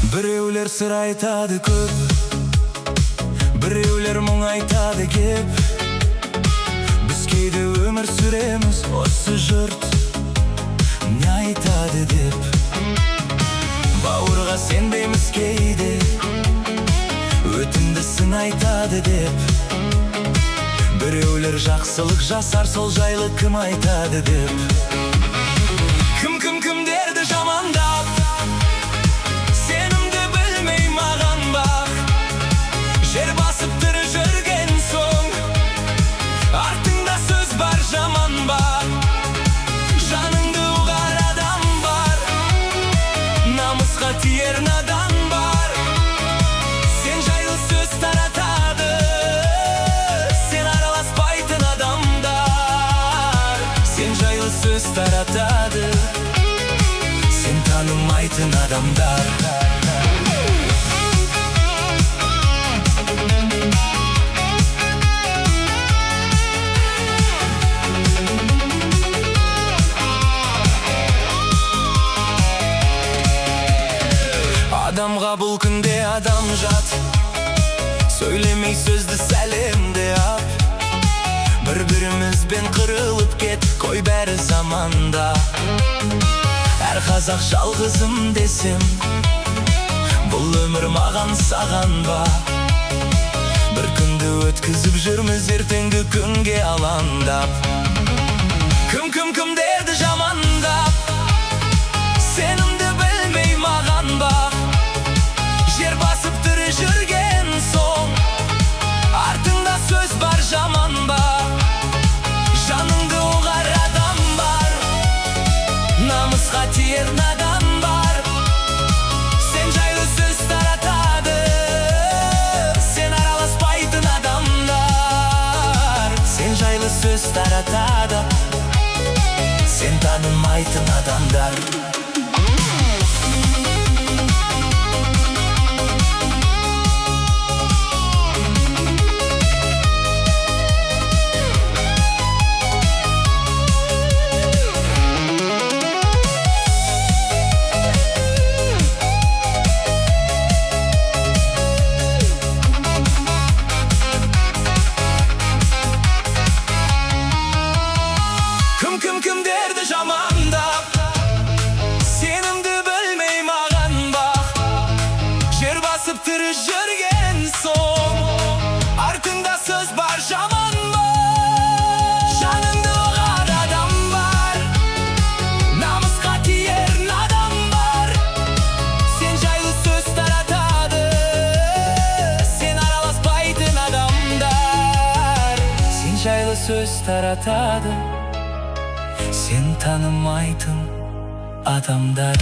Bireулер сыр айтады көп, біреулер мұң айтады кеп. Біз кейде өмір сүреміз, осы жұрт не айтады деп. Бауырға сенбейміз кейде, өтімді сын айтады деп. Біреулер жақсылық жасар, сол жайлы кім айтады деп. Кімдерді жамандап, сенімді білмей маған бақ. Жер басып тірі жүрген соң, артыңда сөз бар жаман бар. Жаныңды ұғар адам бар, намысқа тиер надан бар. Сен жайлы сөз таратады, сен араласпайтын адамдар. Сен жайлы сөз таратады, сен танымайтын адамдар. Адамға бұл күнде адам жат, сөйлемей сөзді сәлемде ап. Бір-бірімізбен қырылып кет, қой бәрі заманда. Әр қазақ жалғызым десем, бұл өмір маған саған ба. Бір күнді өткізіп жүрміз, ертеңгі күнге алаңдап. Кімдерді жамандап, сенімді білмей маған бақ. Жер басып тірі жүрген соң, артыңда сөз бар жаман ба. Жаныңды ұғар адам бар, намысқа тиер надан бар. Сен жайлы сөз таратады, сен араласпайтын адамдар. Сен жайлы сөз таратады, сен танымайтын адамдар. Кімдерді жамандап, сенімді білмей маған бақ. Жер басып тірі жүрген соң, артыңда сөз бар жаман ба. Жаныңды ұғар адам бар, намысқа тиер надан бар. Сен жайлы сөз таратады, сен араласпайтын адамдар. Сен жайлы сөз таратады, сен танымайтын адамдар.